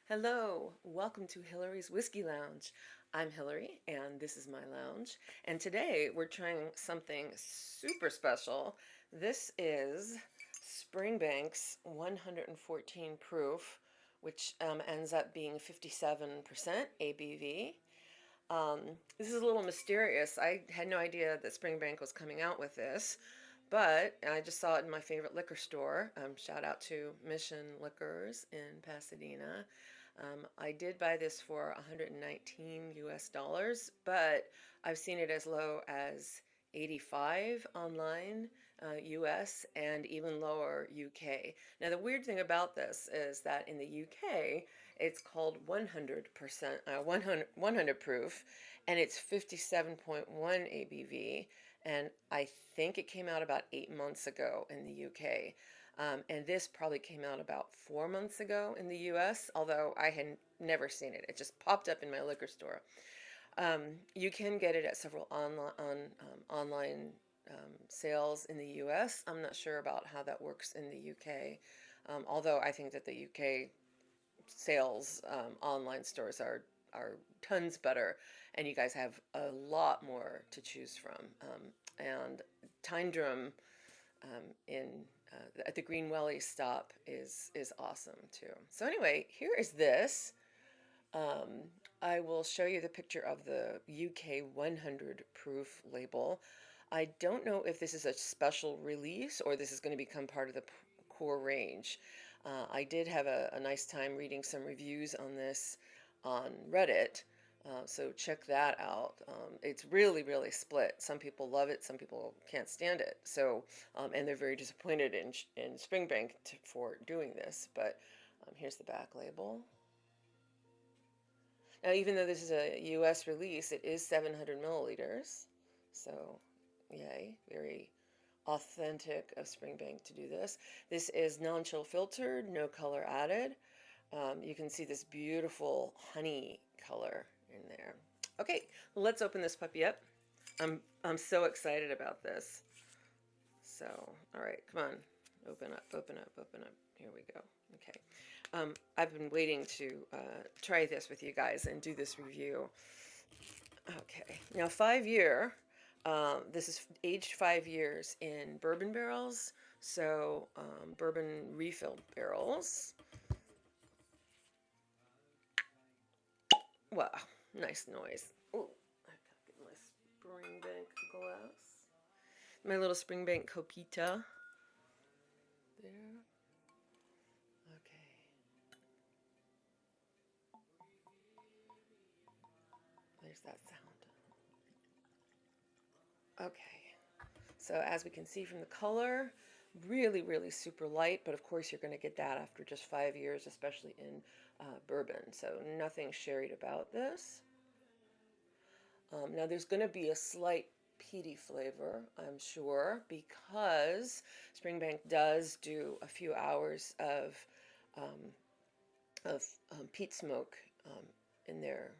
Hello, welcome to Hillary's Whiskey Lounge. I'm Hillary, and this is my lounge. And today we're trying something super special. This is Springbank's 114 proof, which ends up being 57% ABV. This is a little mysterious. I had no idea that Springbank was coming out with this, but I just saw it in my favorite liquor store. Shout out to Mission Liquors in Pasadena. I did buy this for 119 US dollars, but I've seen it as low as 85 online, US, and even lower UK. Now, the weird thing about this is that in the UK, it's called 100%, 100 proof, and it's 57.1 ABV. And I think it came out about 8 months ago in the UK. And this probably came out about 4 months ago in the US, although I had never seen it. It just popped up in my liquor store. You can get it at several online sales in the US. I'm not sure about how that works in the UK, although I think that the UK sales online stores are tons better, and you guys have a lot more to choose from. And Tyndrum in at the Green Welly stop is awesome too. So anyway, here is this. Um, I will show you the picture of the UK 100 proof label. I don't know if this is a special release or this is going to become part of the core range. I did have a nice time reading some reviews on this on Reddit, so check that out. It's really split. Some people love it, some people can't stand it. So, and they're very disappointed in Springbank for doing this. But here's the back label. Now, even though this is a US release, it is 700 milliliters. So, yay, very authentic of Springbank to do this. This is non-chill filtered, no color added. You can see this beautiful honey color in there. Okay, let's open this puppy up. I'm so excited about this. So, all right, come on, open up, open up, open up. Here we go. Okay, I've been waiting to try this with you guys and do this review. Okay, now 5 year. This is aged 5 years in bourbon barrels, so bourbon refilled barrels. Wow, nice noise. Oh, I gotta get my Springbank glass. My little Springbank copita. There. Okay. There's that sound. Okay. So as we can see from the color, really super light, but of course you're going to get that after just 5 years, especially in bourbon. So nothing sherried about this. Now there's going to be a slight peaty flavor, I'm sure, because Springbank does do a few hours um, peat smoke in their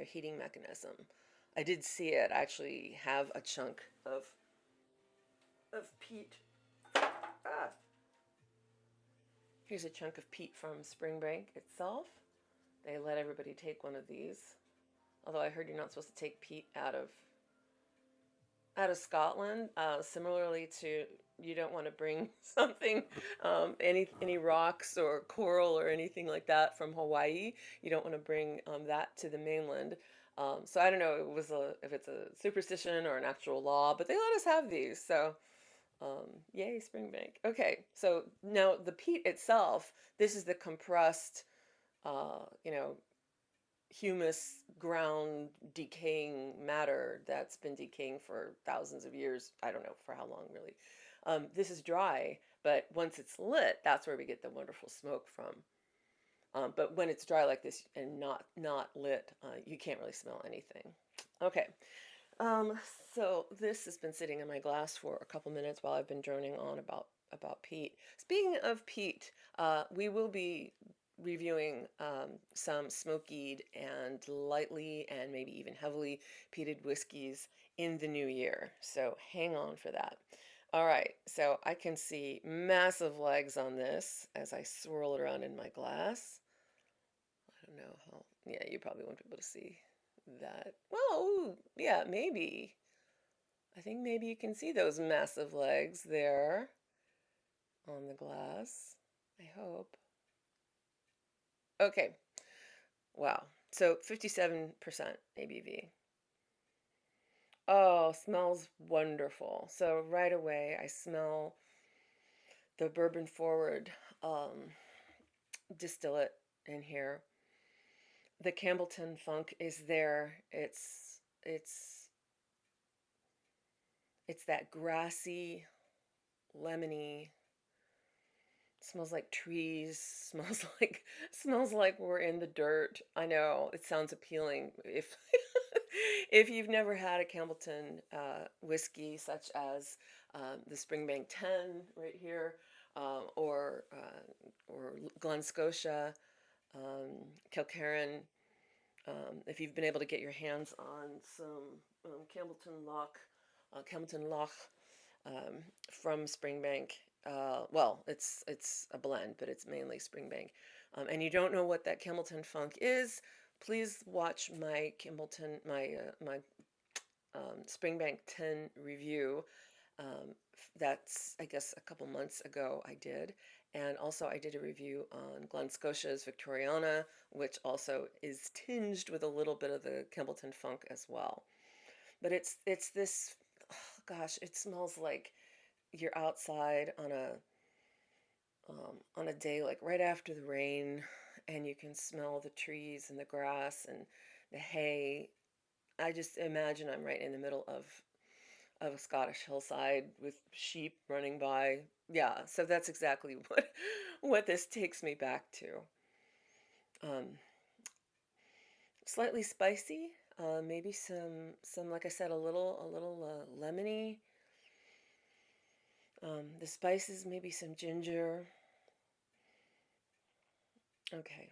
heating mechanism. I did see it actually have a chunk of peat. Ah, here's a chunk of peat from Springbank itself. They let everybody take one of these. Although I heard you're not supposed to take peat out of Scotland. Similarly to you don't want to bring something, any rocks or coral or anything like that from Hawaii. You don't want to bring that to the mainland. So I don't know if it's a superstition or an actual law, but they let us have these. So yay, Springbank. Okay, so now the peat itself, this is the compressed, you know, humus ground decaying matter that's been decaying for thousands of years. I don't know for how long, really. This is dry, but once it's lit, that's where we get the wonderful smoke from. But when it's dry like this and not lit, you can't really smell anything. Okay, um, so this has been sitting in my glass for a couple minutes while I've been droning on about peat. Speaking of peat, we will be reviewing some smokied and lightly and maybe even heavily peated whiskeys in the new year. So hang on for that. All right, so I can see massive legs on this as I swirl it around in my glass. don't know how. Yeah, you probably won't be able to see that. Well, ooh, yeah, maybe. I think maybe you can see those massive legs there on the glass. I hope. Okay. Wow. So 57% ABV. Oh, smells wonderful. So right away I smell the bourbon forward distillate in here. The Campbellton funk is there. It's that grassy, lemony, smells like trees, smells like we're in the dirt. I know it sounds appealing if if you've never had a Campbellton whiskey, such as the Springbank 10 right here, or Glen Scotia, Kilkerran. If you've been able to get your hands on some Campbellton Loch from Springbank. Well, it's a blend, but it's mainly Springbank. And you don't know what that Campbellton Funk is, please watch my Springbank 10 review. That's, I guess, a couple months ago I did. And also I did a review on Glen Scotia's Victoriana, which also is tinged with a little bit of the Campbellton Funk as well. But it's this, oh gosh, it smells like you're outside on a day like right after the rain, and you can smell the trees and the grass and the hay. I just imagine I'm right in the middle of a Scottish hillside with sheep running by. Yeah, so that's exactly what this takes me back to. Um, Slightly spicy, maybe some like I said, a little lemony. The spices, maybe some ginger. Okay,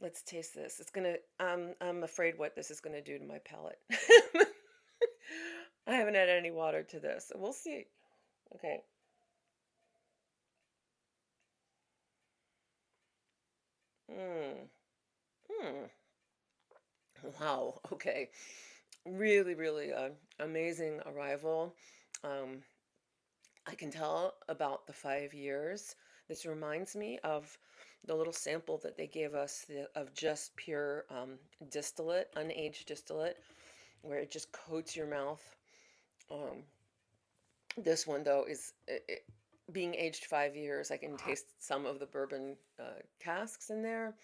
let's taste this. It's gonna. I'm afraid what this is gonna do to my palate. I haven't added any water to this, so we'll see. Okay. Hmm. Hmm. Wow. Okay. Really, really amazing arrival. Um, I can tell about the 5 years. This reminds me of the little sample that they gave us of just pure distillate, unaged distillate, where it just coats your mouth. Um, this one, though, is being aged 5 years. I can taste some of the bourbon casks in there.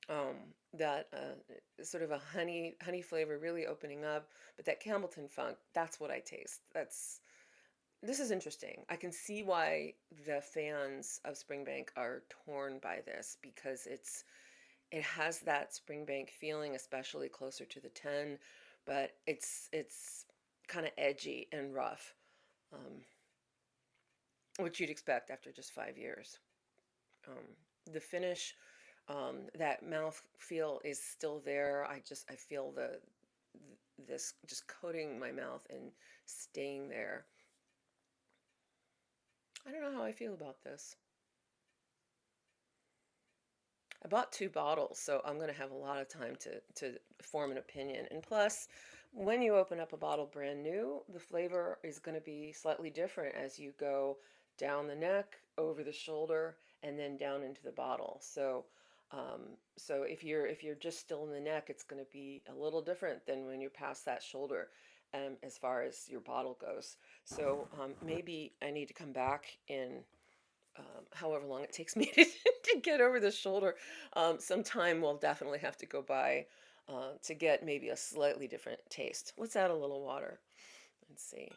Um, that sort of a honey flavor really opening up, but that Campbellton funk, that's what I taste. This is interesting. I can see why the fans of Springbank are torn by this, because it has that Springbank feeling, especially closer to the 10, but it's kind of edgy and rough, um, which you'd expect after just 5 years. The finish, that mouth feel is still there. I feel this just coating my mouth and staying there. I don't know how I feel about this. I bought 2 bottles, so I'm going to have a lot of time to form an opinion. And plus, when you open up a bottle brand new, the flavor is going to be slightly different as you go down the neck, over the shoulder, and then down into the bottle. So if you're just still in the neck, it's going to be a little different than when you're past that shoulder, as far as your bottle goes. So maybe I need to come back in however long it takes me to get over the shoulder. Some time will definitely have to go by to get maybe a slightly different taste. Let's add a little water. Let's see.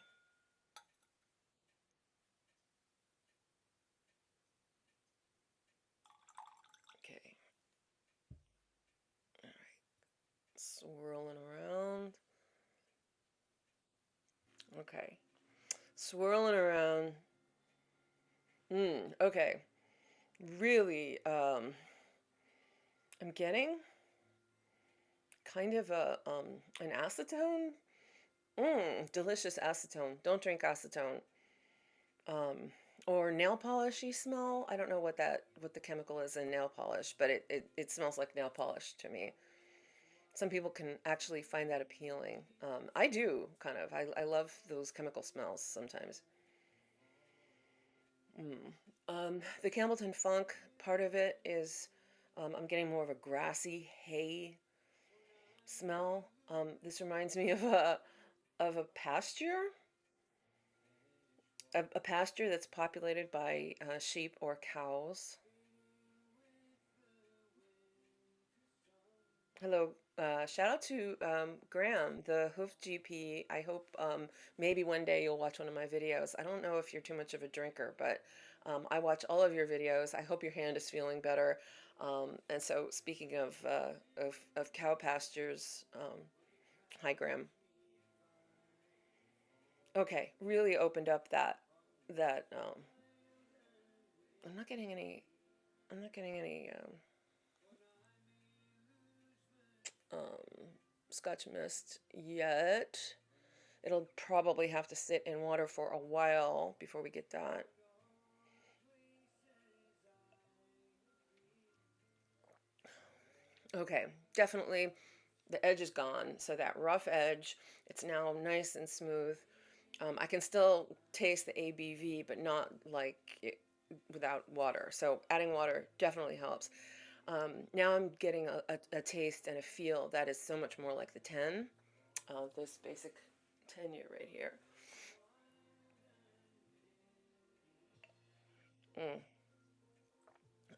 Okay. All right. Swirling around. Okay. Swirling around. Okay. Really, I'm getting kind of an acetone. Delicious acetone. Don't drink acetone. Um, or nail polishy smell. I don't know what the chemical is in nail polish, but it smells like nail polish to me. Some people can actually find that appealing. I do kind of. I love those chemical smells sometimes. Mm. The Campbellton Funk, part of it is I'm getting more of a grassy hay smell. This reminds me of a pasture, a pasture that's populated by sheep or cows. Hello. Shout out to Graham, the Hoof GP. I hope maybe one day you'll watch one of my videos. I don't know if you're too much of a drinker, but I watch all of your videos. I hope your hand is feeling better. And so, speaking of cow pastures, hi Graham. Okay, really opened up that. I'm not getting any. I'm not getting any Scotch mist yet. It'll probably have to sit in water for a while before we get that. Okay, definitely the edge is gone. So that rough edge, it's now nice and smooth. I can still taste the ABV, but not like it without water. So adding water definitely helps. Now I'm getting a taste and a feel that is so much more like the 10, this basic 10 year right here. Mm,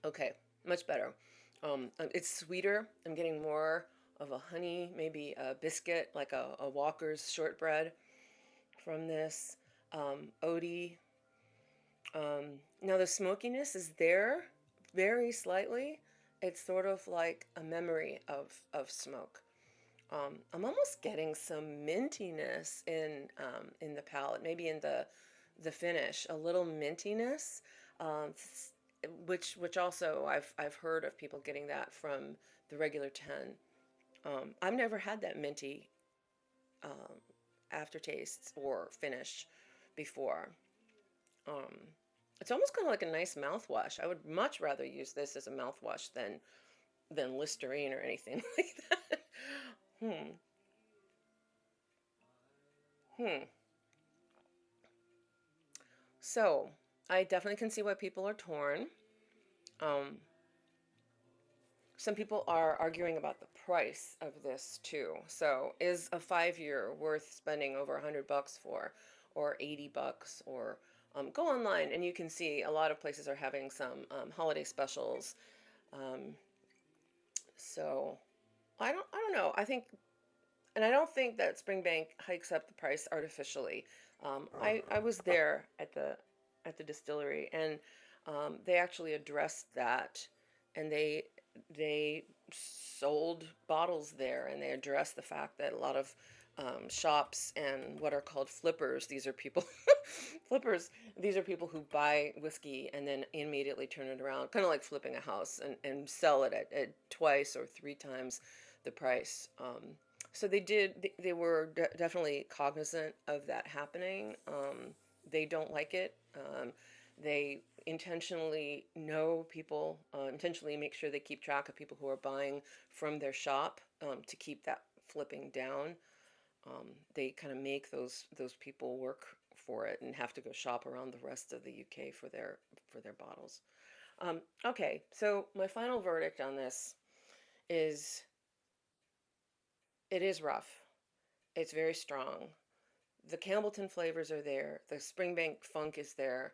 okay, much better. It's sweeter. I'm getting more of a honey, maybe a biscuit, like a Walker's shortbread from this. Oaty. Now the smokiness is there very slightly. It's sort of like a memory of smoke. I'm almost getting some mintiness in the palate, maybe in the finish, a little mintiness, which also I've heard of people getting that from the regular 10. I've never had that minty um, aftertaste or finish before. Um, it's almost kind of like a nice mouthwash. I would much rather use this as a mouthwash than Listerine or anything like that. Hmm. Hmm. So I definitely can see why people are torn. Um, some people are arguing about the price of this too. So is a 5 year worth spending over $100 for, or $80, or go online and you can see a lot of places are having some holiday specials. Um, so I don't know. And I don't think that Springbank hikes up the price artificially. I was there at the distillery, and they actually addressed that, and they sold bottles there, and they addressed the fact that a lot of shops and what are called flippers. These are people flippers. These are people who buy whiskey and then immediately turn it around, kind of like flipping a house, and sell it at twice or three times the price. So they were definitely cognizant of that happening. They don't like it. They intentionally know people, intentionally make sure they keep track of people who are buying from their shop, to keep that flipping down. They kind of make those people work for it and have to go shop around the rest of the UK for their bottles. Okay, so my final verdict on this is it is rough. It's very strong. The Campbellton flavors are there. The Springbank funk is there,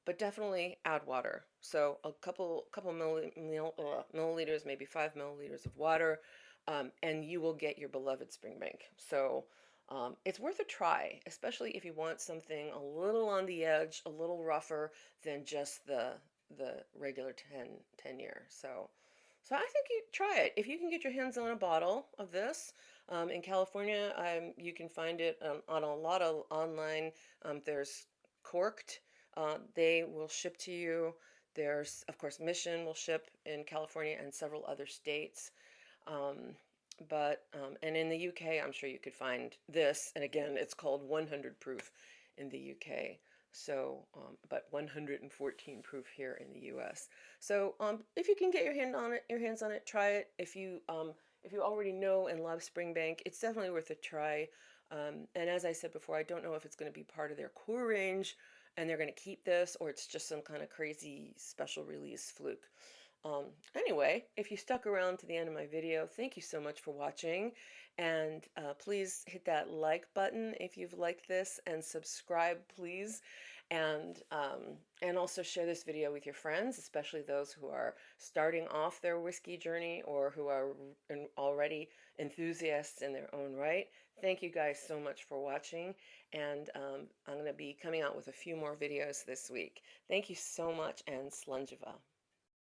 but definitely add water. So a couple milliliters, maybe 5 milliliters of water, and you will get your beloved Springbank. So it's worth a try, especially if you want something a little on the edge, a little rougher than just the regular 10 year. So I think you try it. If you can get your hands on a bottle of this, in California, you can find it on a lot of online. There's Corked. They will ship to you. There's, of course, Mission will ship in California and several other states. Um, and in the UK, I'm sure you could find this. And again, it's called 100 proof in the UK. So, but 114 proof here in the U.S. So, if you can get your hands on it, try it. If you already know and love Springbank, it's definitely worth a try. And as I said before, I don't know if it's going to be part of their core range, and they're going to keep this, or it's just some kind of crazy special release fluke. Anyway, if you stuck around to the end of my video, thank you so much for watching. And please hit that like button if you've liked this, and subscribe, please. And also share this video with your friends, especially those who are starting off their whiskey journey or who are already enthusiasts in their own right. Thank you guys so much for watching. And I'm going to be coming out with a few more videos this week. Thank you so much, and Slungiva.